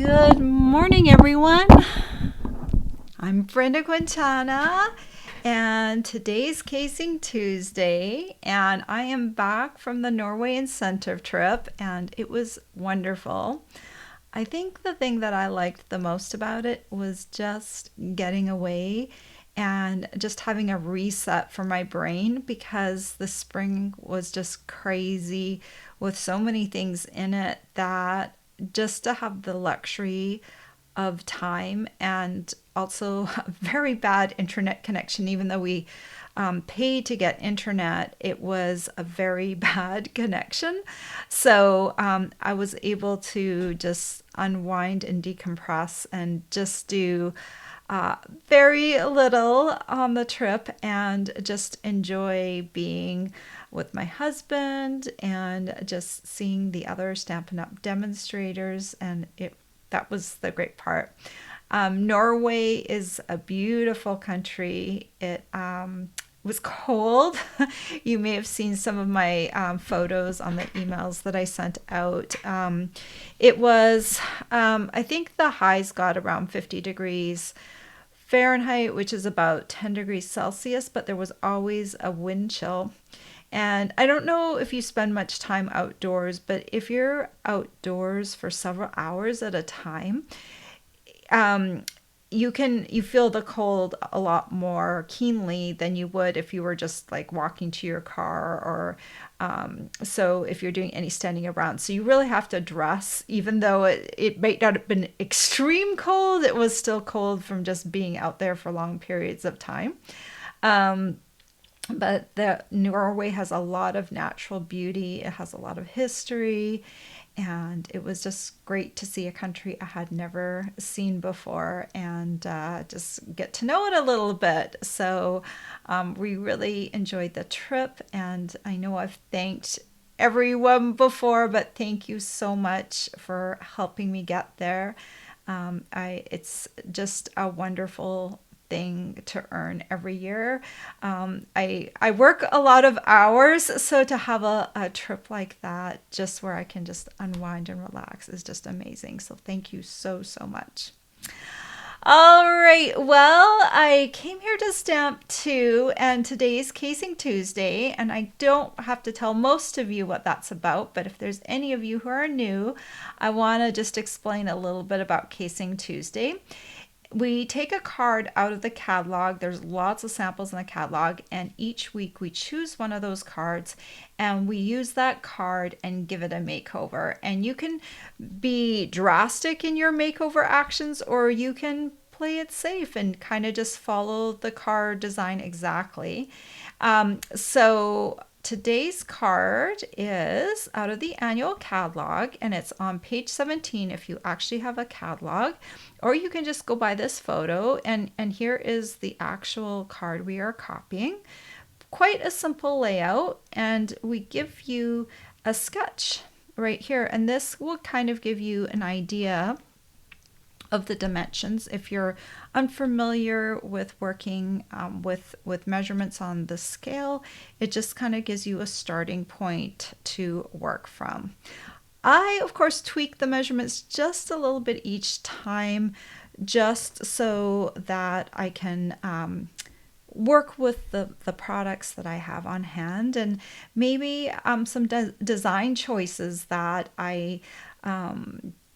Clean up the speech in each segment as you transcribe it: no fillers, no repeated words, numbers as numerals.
Good morning, everyone. I'm Brenda Quintana, and today's Casing Tuesday, and I am back from the Norway incentive trip, and it was wonderful. I think the thing that I liked the most about it was just getting away and just having a reset for my brain because the spring was just crazy with so many things in it that just to have the luxury of time and also a very bad internet connection, even though we paid to get internet, it was a very bad connection. So I was able to just unwind and decompress and just do very little on the trip and just enjoy being with my husband and just seeing the other Stampin' Up! Demonstrators. And that was the great part. Norway is a beautiful country. It was cold. You may have seen some of my photos on the emails that I sent out. It was, I think the highs got around 50 degrees Fahrenheit, which is about 10 degrees Celsius, but there was always a wind chill. And I don't know if you spend much time outdoors, but if you're outdoors for several hours at a time, um, you feel the cold a lot more keenly than you would if you were just like walking to your car or so if you're doing any standing around. So you really have to dress, even though it might not have been extreme cold, it was still cold from just being out there for long periods of time. Um, but the Norway has a lot of natural beauty. It has a lot of history, and it was just great to see a country I had never seen before and just get to know it a little bit. So we really enjoyed the trip, and I know I've thanked everyone before, but thank you so much for helping me get there. It's just a wonderful thing to earn every year. I work a lot of hours, so to have a trip like that, just where I can just unwind and relax, is just amazing. So thank you so much. All right. Well, I came here to Stamp 2, and today's Casing Tuesday, and I don't have to tell most of you what that's about, but if there's any of you who are new, I want to just explain a little bit about Casing Tuesday. We take a card out of the catalog. There's lots of samples in the catalog, and each week we choose one of those cards and we use that card and give it a makeover. And you can be drastic in your makeover actions, or you can play it safe and kind of just follow the card design exactly. So today's card is out of the annual catalog, and it's on page 17 if you actually have a catalog, or you can just go by this photo, and here is the actual card we are copying. Quite a simple layout, and we give you a sketch right here, and this will kind of give you an idea of the dimensions. If you're unfamiliar with working with measurements on the scale, it just kind of gives you a starting point to work from. I, of course, tweak the measurements just a little bit each time, just so that I can work with the products that I have on hand, and maybe some design choices that I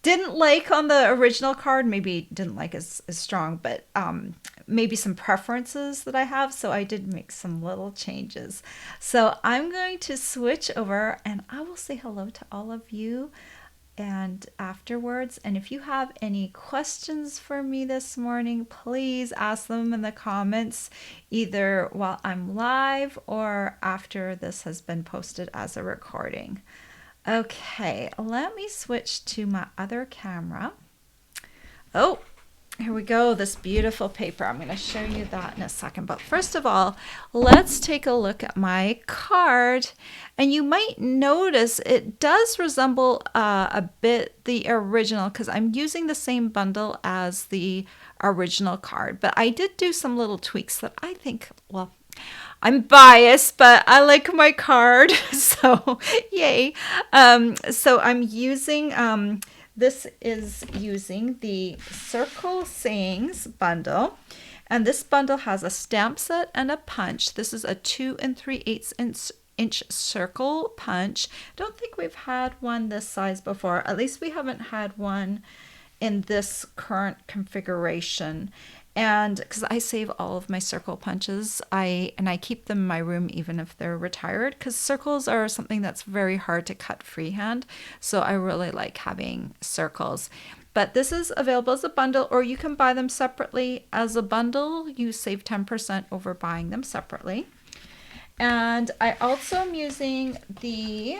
didn't like on the original card, maybe didn't like as strong, but maybe some preferences that I have. So I did make some little changes. So I'm going to switch over and I will say hello to all of you and afterwards. And if you have any questions for me this morning, please ask them in the comments, either while I'm live or after this has been posted as a recording. Okay, let me switch to my other camera. Oh, here we go, this beautiful paper. I'm going to show you that in a second. But first of all, let's take a look at my card. And you might notice it does resemble a bit the original, because I'm using the same bundle as the original card. But I did do some little tweaks that I think, well, I'm biased, but I like my card, so yay. So I'm using This is using the Circle Sayings bundle. And this bundle has a stamp set and a punch. This is a 2 3/8 inch circle punch. Don't think we've had one this size before. At least we haven't had one in this current configuration. And because I save all of my circle punches, I keep them in my room even if they're retired, because circles are something that's very hard to cut freehand. So I really like having circles. But this is available as a bundle, or you can buy them separately. As a bundle, you save 10% over buying them separately. And I also am using the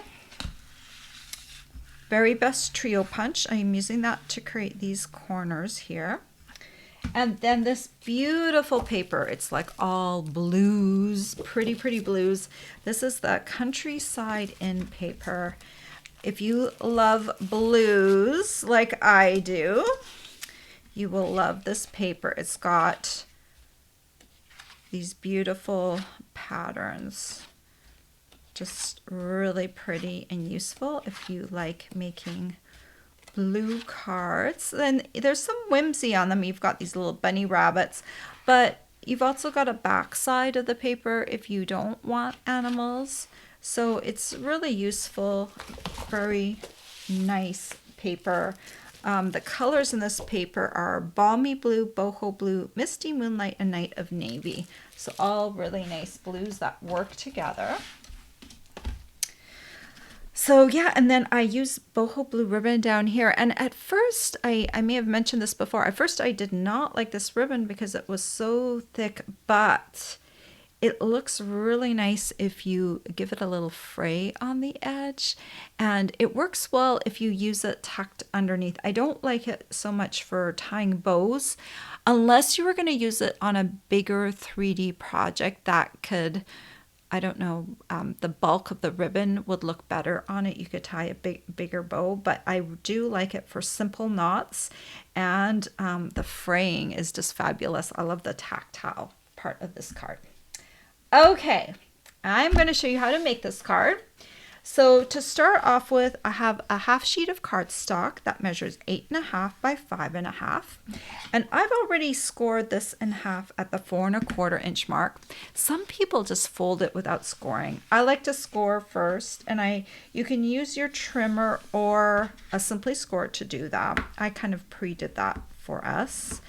Very Best Trio Punch. I'm using that to create these corners here. And then this beautiful paper, it's like all blues, pretty blues. This is the Countryside Inn paper. If you love blues like I do, you will love this paper. It's got these beautiful patterns. Just really pretty and useful if you like making blue cards. Then there's some whimsy on them. You've got these little bunny rabbits, but you've also got a back side of the paper if you don't want animals. So it's really useful, very nice paper. The colors in this paper are Balmy Blue, Boho Blue, Misty Moonlight, and Night of Navy. So all really nice blues that work together. So yeah, and then I use boho blue ribbon down here. And at first, I may have mentioned this before. At first, I did not like this ribbon because it was so thick, but it looks really nice if you give it a little fray on the edge. And it works well if you use it tucked underneath. I don't like it so much for tying bows, unless you were going to use it on a bigger 3D project that could, I don't know, the bulk of the ribbon would look better on it. You could tie a bigger bow, but I do like it for simple knots, and the fraying is just fabulous. I love the tactile part of this card. Okay, I'm going to show you how to make this card. So to start off with, I have a half sheet of cardstock that measures 8.5 by 5.5. And I've already scored this in half at the 4 1/4 inch mark. Some people just fold it without scoring. I like to score first, and you can use your trimmer or a Simply Score to do that. I kind of pre-did that for us.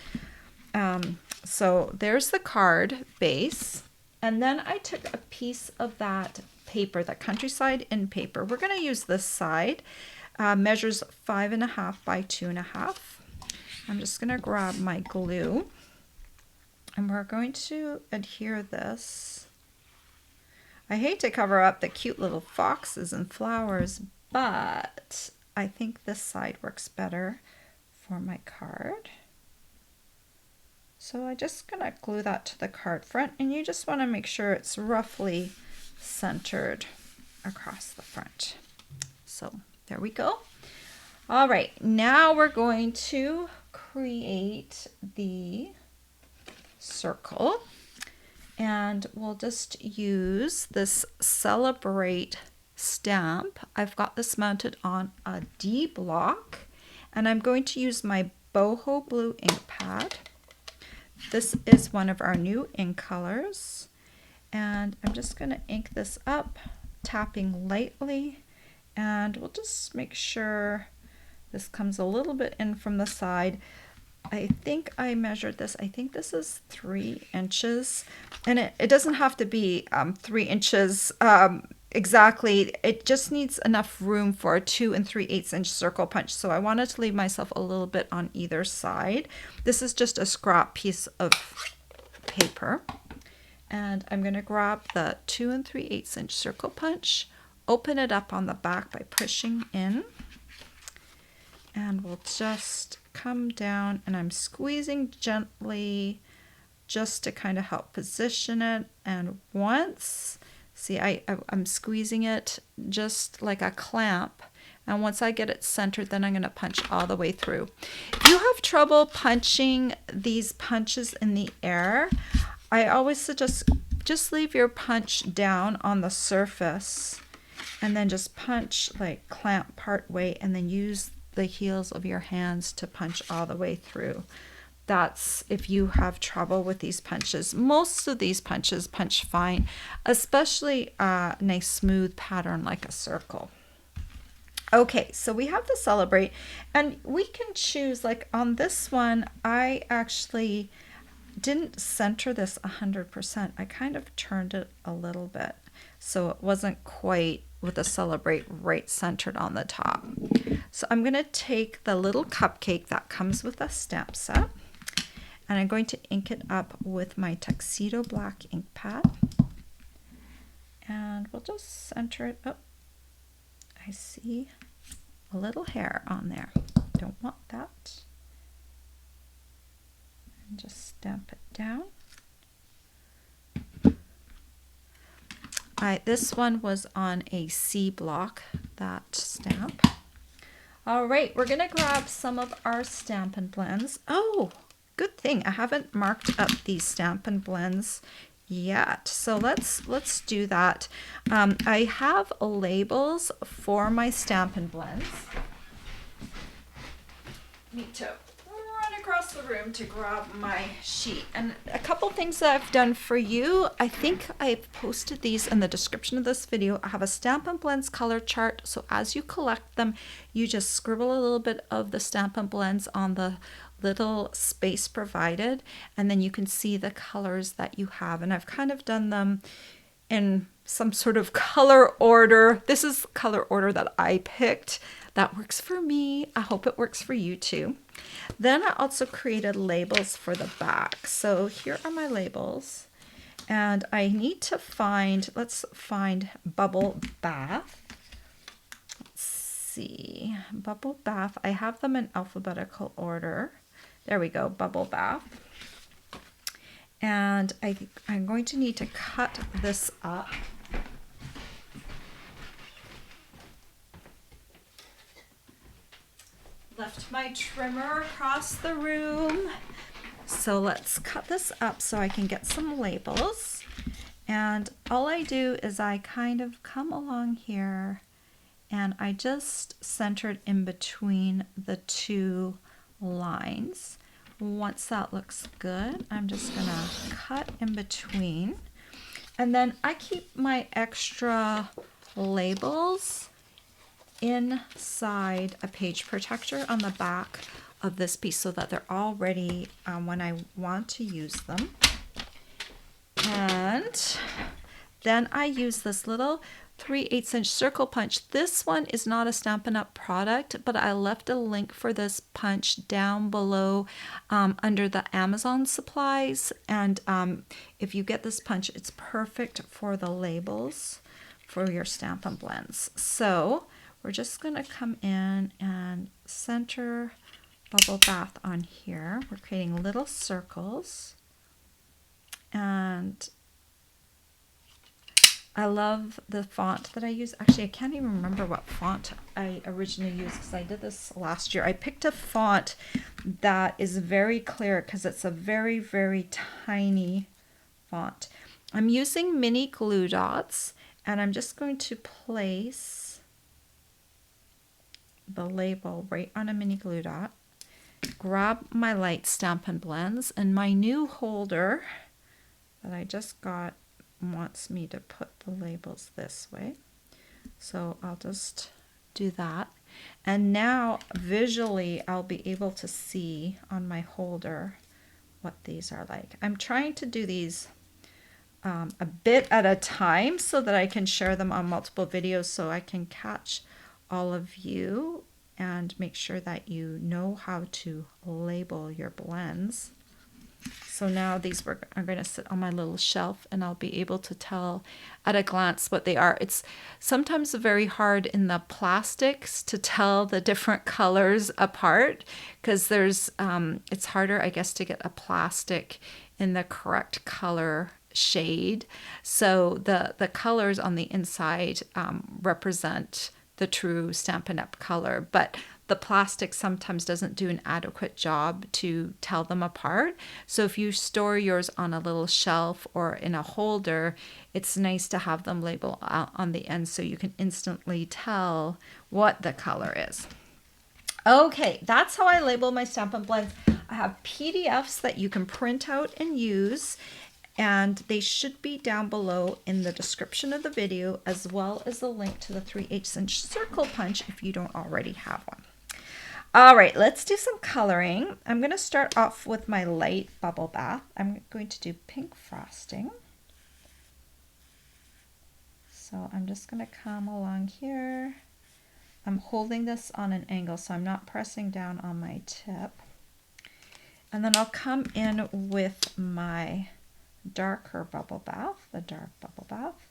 So there's the card base. And then I took a piece of that paper, that Countryside Inn paper. We're going to use this side. Measures 5.5 by 2.5. I'm just going to grab my glue, and we're going to adhere this. I hate to cover up the cute little foxes and flowers, but I think this side works better for my card. So I'm just going to glue that to the card front, and you just want to make sure it's roughly centered across the front. So there we go. All right, now we're going to create the circle, and we'll just use this Celebrate stamp. I've got this mounted on a D block, and I'm going to use my boho blue ink pad. This is one of our new ink colors, and I'm just going to ink this up, tapping lightly, and we'll just make sure this comes a little bit in from the side. I think I measured this. I think this is 3 inches, and it doesn't have to be 3 inches exactly. It just needs enough room for a 2 3/8 inch circle punch. So I wanted to leave myself a little bit on either side. This is just a scrap piece of paper, and I'm going to grab the 2 3/8 inch circle punch, open it up on the back by pushing in, and we'll just come down, and I'm squeezing gently just to kind of help position it. And once, see, I'm squeezing it just like a clamp, and once I get it centered, then I'm going to punch all the way through. If you have trouble punching these punches in the air, I always suggest just leave your punch down on the surface, and then just punch like clamp part way, and then use the heels of your hands to punch all the way through. That's if you have trouble with these punches. Most of these punches punch fine, especially a nice smooth pattern like a circle. Okay, so we have the Celebrate, and we can choose, like on this one, I actually didn't center this 100%. I kind of turned it a little bit, so it wasn't quite with the Celebrate right centered on the top. So I'm going to take the little cupcake that comes with a stamp set, and I'm going to ink it up with my Tuxedo Black ink pad. And we'll just center it up. I see a little hair on there. Don't want that. And just stamp it down. This one was on a C block, that stamp. All right, we're going to grab some of our Stampin' Blends. Oh, good thing I haven't marked up these Stampin' Blends yet, so let's do that. I have labels for my Stampin' Blends. Need to run across the room to grab my sheet. And a couple things that I've done for you, I think I've posted these in the description of this video. I have a Stampin' Blends color chart, so as you collect them, you just scribble a little bit of the Stampin' Blends on the little space provided, and then you can see the colors that you have. And I've kind of done them in some sort of color order. This is color order that I picked. That works for me. I hope it works for you too. Then I also created labels for the back. So here are my labels, and I need to find, let's find Bubble Bath. Let's see, Bubble Bath. I have them in alphabetical order. There we go, Bubble Bath. And I'm going to need to cut this up. Left my trimmer across the room. So let's cut this up so I can get some labels. And all I do is I kind of come along here and I just centered in between the two lines. Once that looks good, I'm just gonna cut in between. And then I keep my extra labels inside a page protector on the back of this piece so that they're all ready when I want to use them. And then I use this little 3/8 inch circle punch. This one is not a Stampin' Up! Product, but I left a link for this punch down below under the Amazon supplies. And if you get this punch, it's perfect for the labels for your Stampin' Blends. So we're just going to come in and center Bubble Bath on here. We're creating little circles. And I love the font that I use. Actually, I can't even remember what font I originally used because I did this last year. I picked a font that is very clear because it's a very, very tiny font. I'm using mini glue dots, and I'm just going to place the label right on a mini glue dot. Grab my light Stampin' Blends, and my new holder that I just got wants me to put the labels this way. So I'll just do that. And now visually I'll be able to see on my holder what these are like. I'm trying to do these a bit at a time so that I can share them on multiple videos so I can catch all of you and make sure that you know how to label your blends. So now these are going to sit on my little shelf, and I'll be able to tell at a glance what they are. It's sometimes very hard in the plastics to tell the different colors apart because there's it's harder, I guess, to get a plastic in the correct color shade. So the colors on the inside represent the true Stampin' Up! Color, but the plastic sometimes doesn't do an adequate job to tell them apart. So if you store yours on a little shelf or in a holder, it's nice to have them labeled on the end so you can instantly tell what the color is. Okay, that's how I label my Stampin' Blends. I have PDFs that you can print out and use, and they should be down below in the description of the video, as well as the link to the 3/8 inch circle punch if you don't already have one. All right, let's do some coloring. I'm going to start off with my light bubble bath. I'm going to do pink frosting. So I'm just going to come along here. I'm holding this on an angle, so I'm not pressing down on my tip. And then I'll come in with my darker bubble bath, the dark bubble bath,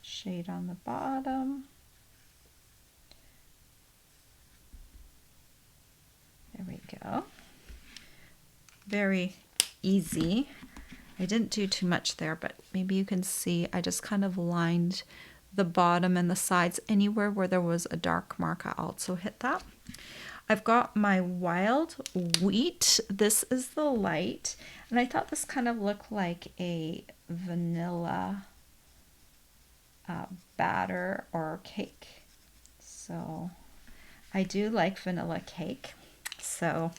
shade on the bottom. There we go. Very easy. I didn't do too much there, but maybe you can see I just kind of lined the bottom and the sides. Anywhere where there was a dark mark, I also hit that. I've got my Wild Wheat. This is the light, and I thought this kind of looked like a vanilla batter or cake. So I do like vanilla cake. So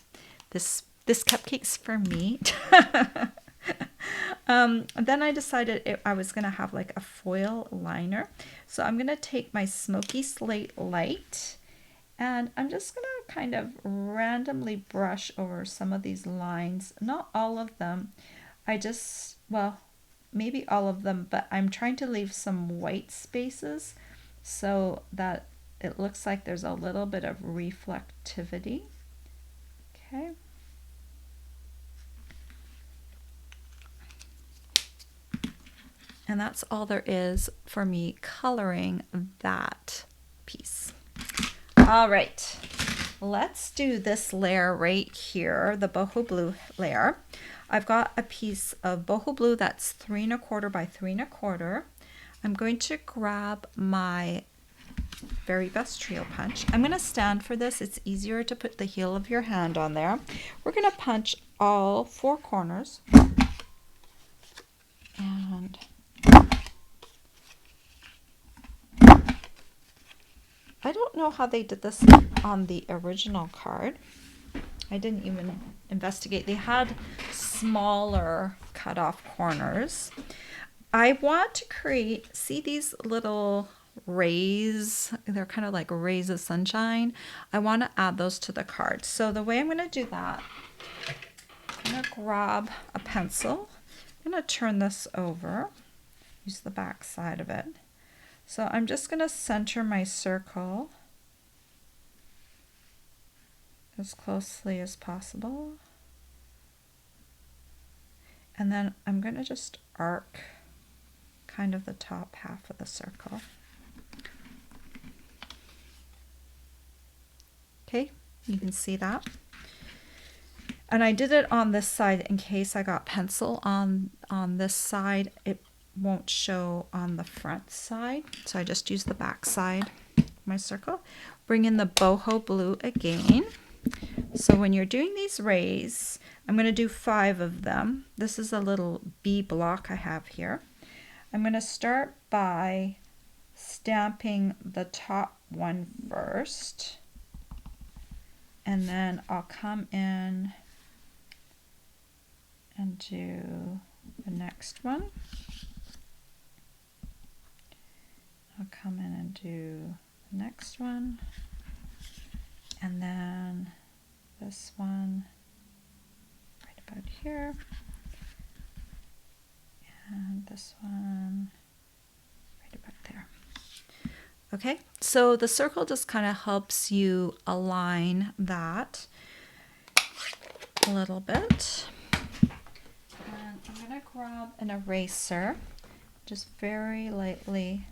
this cupcake's for me. Then I decided I was going to have like a foil liner. So I'm going to take my Smoky Slate Light, and I'm just going to kind of randomly brush over some of these lines. Not all of them. Well, maybe all of them, but I'm trying to leave some white spaces so that it looks like there's a little bit of reflectivity. Okay. And that's all there is for me coloring that piece. All right, let's do this layer right here, the boho blue layer. I've got a piece of boho blue that's 3 1/4 by 3 1/4. I'm going to grab my Very Best Trio punch. I'm going to stand for this. It's easier to put the heel of your hand on there. We're going to punch all 4 corners. And I don't know how they did this on the original card. I didn't even investigate. They had smaller cut off corners. I want to create, see these little rays? They're kind of like rays of sunshine. I want to add those to the card. So the way I'm going to do that, I'm going to grab a pencil. I'm going to turn this over, use the back side of it. So I'm just going to center my circle as closely as possible. And then I'm going to just arc kind of the top half of the circle. Okay, you can see that. And I did it on this side in case I got pencil on this side. It won't show on the front side. So I just use the back side of my circle. Bring in the boho blue again. So when you're doing these rays, I'm going to do 5 of them. This is a little bee block I have here. I'm going to start by stamping the top one first. And then I'll come in and do the next one. I'll come in and do the next one. And then this one right about here. And this one right about there. Okay, so the circle just kind of helps you align that a little bit. And I'm going to grab an eraser, just very lightly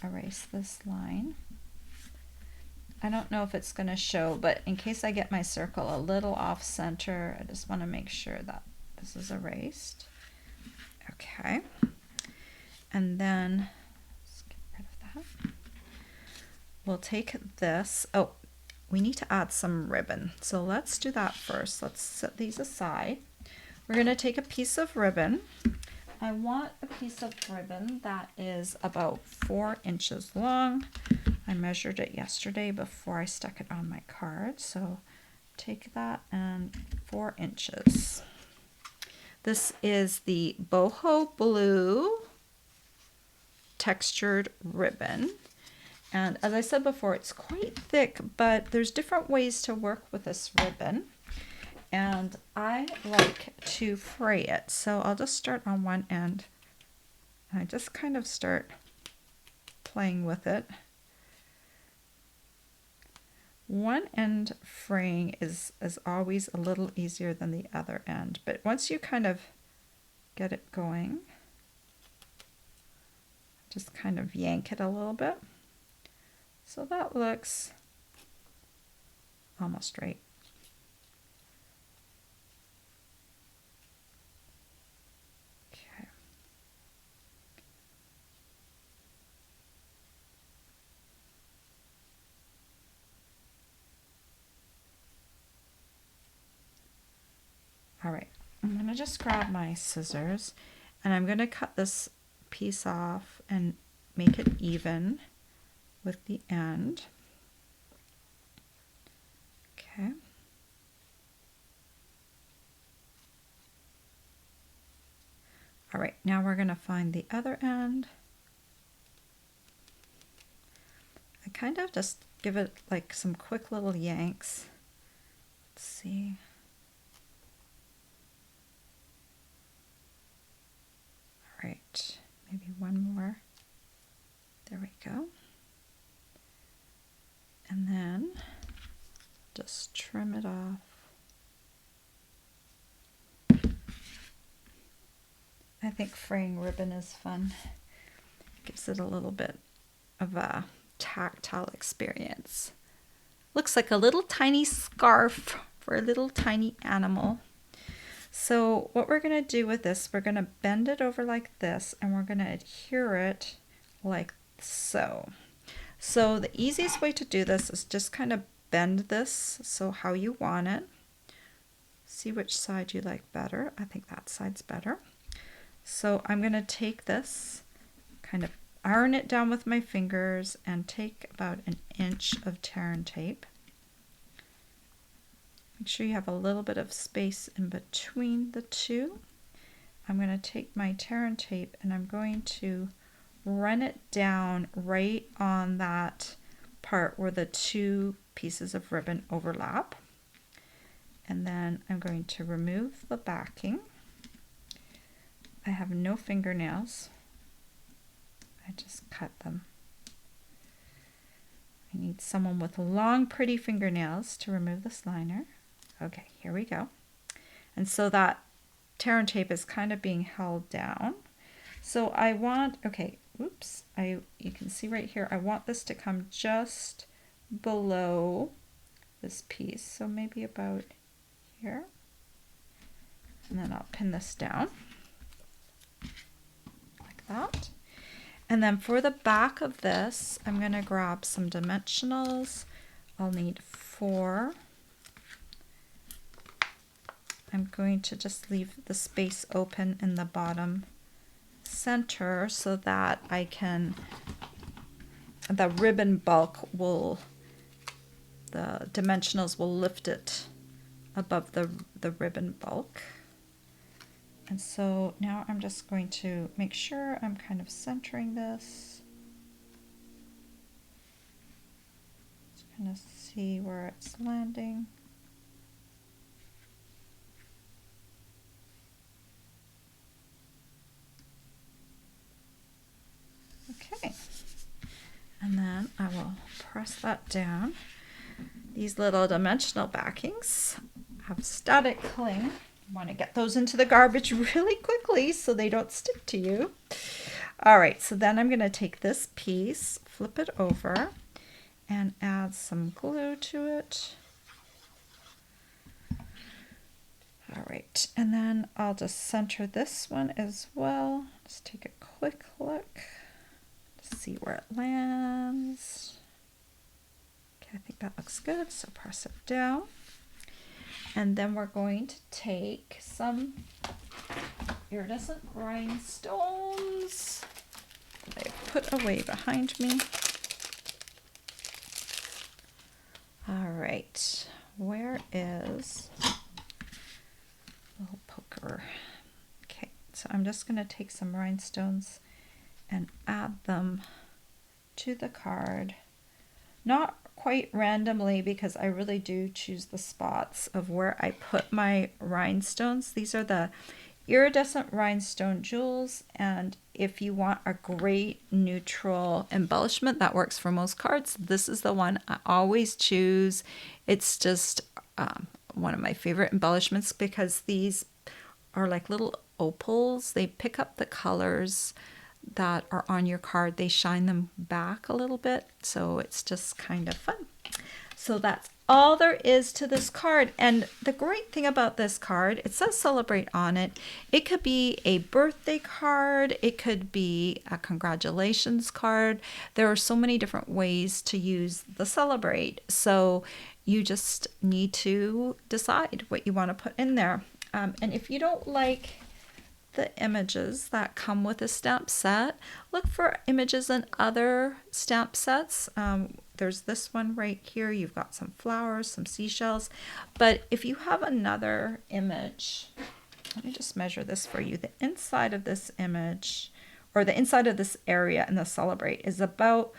erase this line. I don't know if it's going to show, but in case I get my circle a little off center, I just want to make sure that this is erased. Okay, and then let's get rid of that. We'll take this. Oh, we need to add some ribbon. So let's do that first. Let's set these aside. We're going to take a piece of ribbon. I want a piece of ribbon that is about 4 inches long. I measured it yesterday before I stuck it on my card. So take that and 4 inches. This is the Boho Blue textured ribbon. And as I said before, it's quite thick, but there's different ways to work with this ribbon. And I like to fray it. So I'll just start on one end. And I just kind of start playing with it. One end fraying is always a little easier than the other end. But once you kind of get it going, just kind of yank it a little bit. So that looks almost right. Okay. All right, I'm going to just grab my scissors and I'm going to cut this piece off and make it even with the end. Okay. All right, now we're going to find the other end. I kind of just give it like some quick little yanks. Let's see. All right, maybe one more. There we go. And then just trim it off. I think fraying ribbon is fun. Gives it a little bit of a tactile experience. Looks like a little tiny scarf for a little tiny animal. So what we're going to do with this, we're going to bend it over like this and we're going to adhere it like so. So the easiest way to do this is just kind of bend this so how you want it. See which side you like better. I think that side's better. So I'm going to take this, kind of iron it down with my fingers and take about 1 inch of tear and tape. Make sure you have a little bit of space in between the two. I'm going to take my tear and tape and I'm going to run it down right on that part where the two pieces of ribbon overlap. And then I'm going to remove the backing. I have no fingernails. I just cut them. I need someone with long, pretty fingernails to remove this liner. Okay, here we go. And so that tear and tape is kind of being held down. So I want, okay, oops, you can see right here, I want this to come just below this piece. So maybe about here. And then I'll pin this down like that. And then for the back of this, I'm going to grab some dimensionals. I'll need 4. I'm going to just leave the space open in the bottom center so that I can, the ribbon bulk will, the dimensionals will lift it above the ribbon bulk. And so now I'm just going to make sure I'm kind of centering this. Just kind of see where it's landing. Okay. And then I will press that down. These little dimensional backings have static cling. Want to get those into the garbage really quickly so they don't stick to you. All right, so then I'm going to take this piece, flip it over, and add some glue to it. All right, and then I'll just center this one as well. Just take a quick look to see where it lands. Okay, I think that looks good, so press it down. And then we're going to take some iridescent rhinestones that I put away behind me. All right, where is little poker? Okay, so I'm just going to take some rhinestones and add them to the card. Not quite randomly, because I really do choose the spots of where I put my rhinestones. These are the iridescent rhinestone jewels, and if you want a great neutral embellishment that works for most cards, this is the one I always choose. It's just one of my favorite embellishments because these are like little opals. They pick up the colors that are on your card. They shine them back a little bit, so it's just kind of fun. So that's all there is to this card. And the great thing about this card, it says celebrate on it. It could be a birthday card. It could be a congratulations card. There are so many different ways to use the celebrate. So you just need to decide what you want to put in there. And if you don't like the images that come with a stamp set, look for images in other stamp sets. There's this one right here. You've got some flowers, some seashells. But if you have another image, let me just measure this for you. The inside of this image, or the inside of this area in the celebrate, is about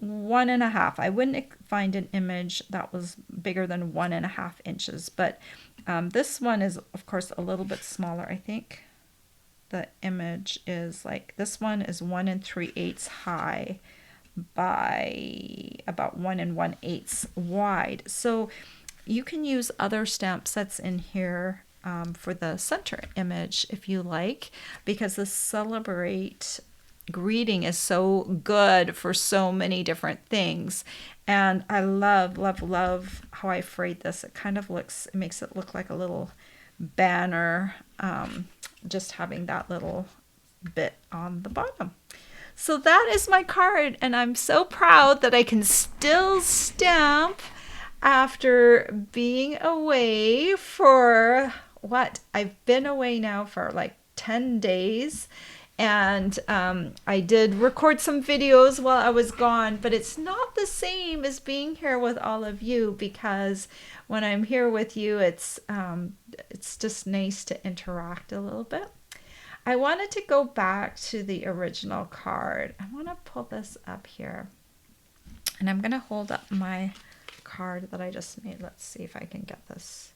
1.5. I wouldn't find an image that was bigger than 1.5 inches, but this one is, of course, a little bit smaller. I think the image is like, this one is 1 3/8 high by about 1 1/8 wide. So you can use other stamp sets in here for the center image if you like, because the celebrate greeting is so good for so many different things. And I love, love, love how I frayed this. It kind of looks, it makes it look like a little banner, just having that little bit on the bottom. So that is my card, and I'm so proud that I can still stamp after being away for what? I've been away now for like 10 days. And I did record some videos while I was gone, but it's not the same as being here with all of you, because when I'm here with you, it's just nice to interact a little bit. I wanted to go back to the original card. I want to pull this up here, and I'm going to hold up my card that I just made. Let's see if I can get this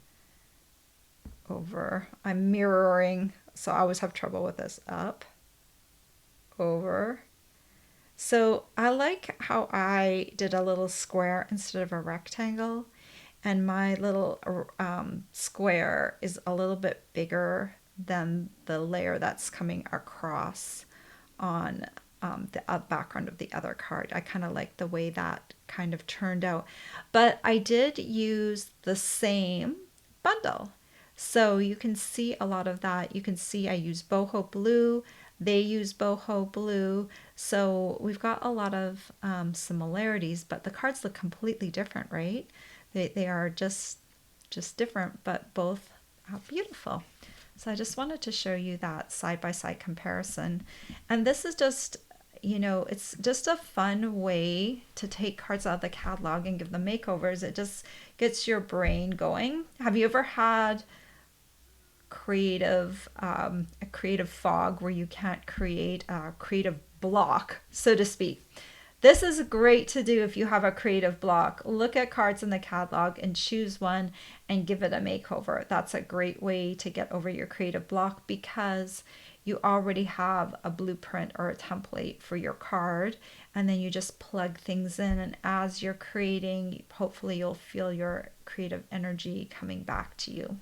over. I'm mirroring, so I always have trouble with this. Up, over. So I like how I did a little square instead of a rectangle, and my little square is a little bit bigger than the layer that's coming across on the background of the other card. I kind of like the way that kind of turned out, but I did use the same bundle, so you can see a lot of that. You can see I use boho blue, they use boho blue, so we've got a lot of similarities, but the cards look completely different, right? They are just different, but both beautiful. So I just wanted to show you that side-by-side comparison. And this is just, you know, it's just a fun way to take cards out of the catalog and give them makeovers. It just gets your brain going. Have you ever had a creative fog where you can't create a creative block, so to speak? This is great to do if you have a creative block. Look at cards in the catalog and choose one and give it a makeover. That's a great way to get over your creative block, because you already have a blueprint or a template for your card, and then you just plug things in, and as you're creating, hopefully you'll feel your creative energy coming back to you.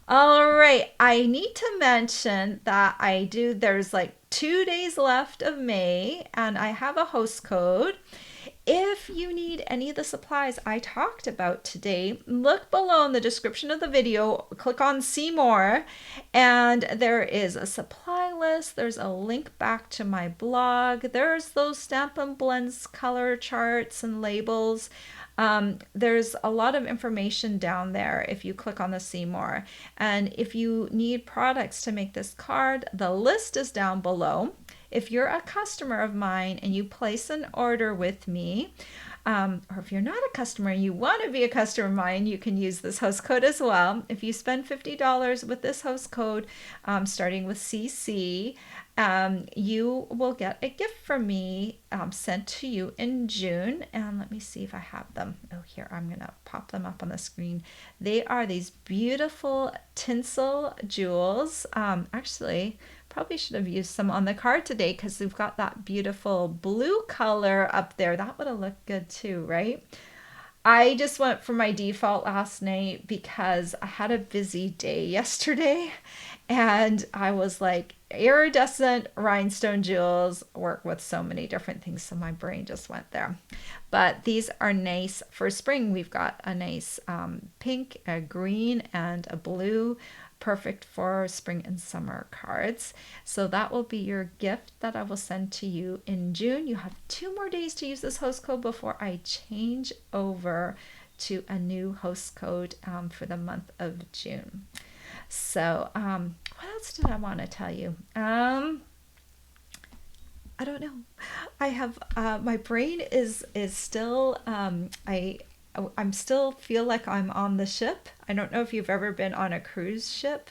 All right, I need to mention that there's like 2 days left of May, and I have a host code. If you need any of the supplies I talked about today, look below in the description of the video, click on See More, and there is a supply list. There's a link back to my blog. There's those Stampin' Blends color charts and labels. There's a lot of information down there if you click on the See More. And if you need products to make this card, the list is down below. If you're a customer of mine and you place an order with me, Or if you're not a customer and you want to be a customer of mine, you can use this host code as well. If you spend $50 with this host code, starting with CC, you will get a gift from me sent to you in June. And let me see if I have them. Oh, here, I'm going to pop them up on the screen. They are these beautiful tinsel jewels. Actually, probably should have used some on the card today because we've got that beautiful blue color up there. That would have looked good too, right? I just went for my default last night because I had a busy day yesterday and I was like, iridescent rhinestone jewels work with so many different things. So my brain just went there. But these are nice for spring. We've got a nice pink, a green, and a blue. Perfect for spring and summer cards. So that will be your gift that I will send to you in June. You have 2 more days to use this host code before I change over to a new host code for the month of June. So what else did I want to tell you? I don't know. I have my brain is still I'm still feel like I'm on the ship. I don't know if you've ever been on a cruise ship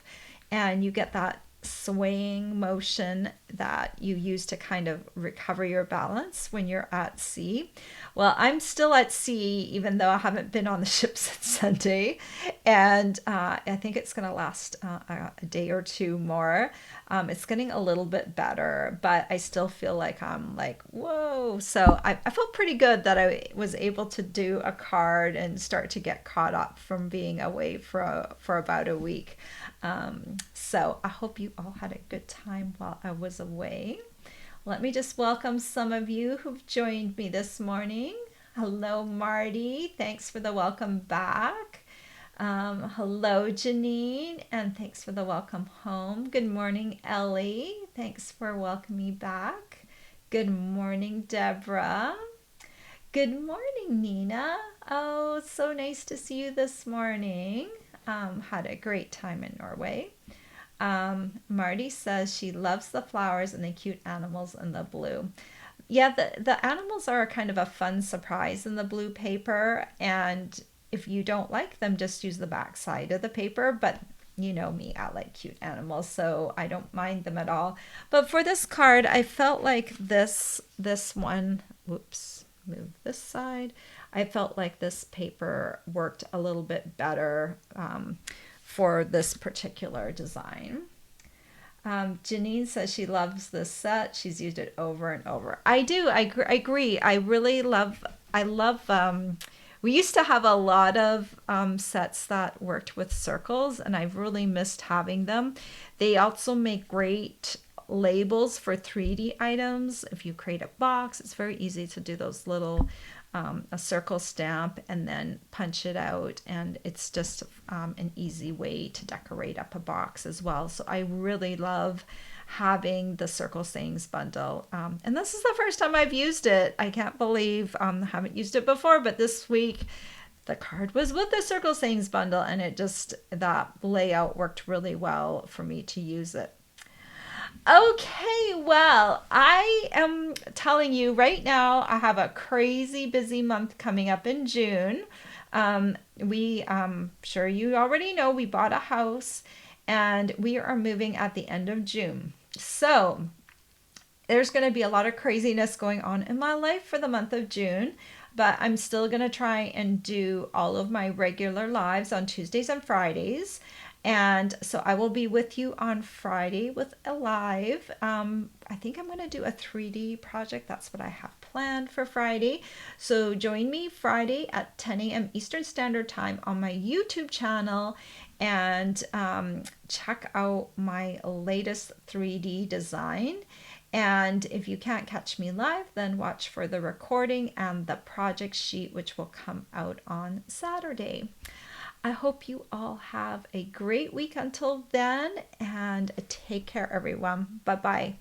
and you get that swaying motion that you use to kind of recover your balance when you're at sea. Well, I'm still at sea, even though I haven't been on the ship since Sunday. And I think it's going to last a day or 2 more. It's getting a little bit better, but I still feel like I'm like, whoa. So I felt pretty good that I was able to do a card and start to get caught up from being away for about a week. So I hope you all had a good time while I was away. Let me just welcome some of you who've joined me this morning. Hello, Marty. Thanks for the welcome back. Hello, Janine, and thanks for the welcome home. Good morning, Ellie. Thanks for welcoming me back. Good morning, Deborah. Good morning, Nina. Oh, it's so nice to see you this morning. Had a great time in Norway. Marty says she loves the flowers and the cute animals in the blue. Yeah, the animals are kind of a fun surprise in the blue paper, and if you don't like them, just use the back side of the paper. But you know me, I like cute animals, so I don't mind them at all. But for this card, I felt like this one, whoops, move this side. I felt like this paper worked a little bit better for this particular design. Janine says she loves this set. She's used it over and over. I do. I agree. I really love. We used to have a lot of sets that worked with circles, and I've really missed having them. They also make great labels for 3D items. If you create a box, it's very easy to do those little a circle stamp and then punch it out, and it's just an easy way to decorate up a box as well. So I really love having the Circle Sayings bundle, and this is the first time I've used it. I can't believe I haven't used it before, but this week the card was with the Circle Sayings bundle, and it just, that layout worked really well for me to use it. Okay, well, I am telling you right now, I have a crazy busy month coming up in June. Sure you already know, we bought a house and we are moving at the end of June. So there's going to be a lot of craziness going on in my life for the month of June, but I'm still going to try and do all of my regular lives on Tuesdays and Fridays. And so I will be with you on Friday with a live. I think I'm going to do a 3D project. That's what I have planned for Friday. So join me Friday at 10 a.m. Eastern Standard Time on my YouTube channel and check out my latest 3D design. And if you can't catch me live, then watch for the recording and the project sheet, which will come out on Saturday. I hope you all have a great week until then, and take care, everyone. Bye-bye.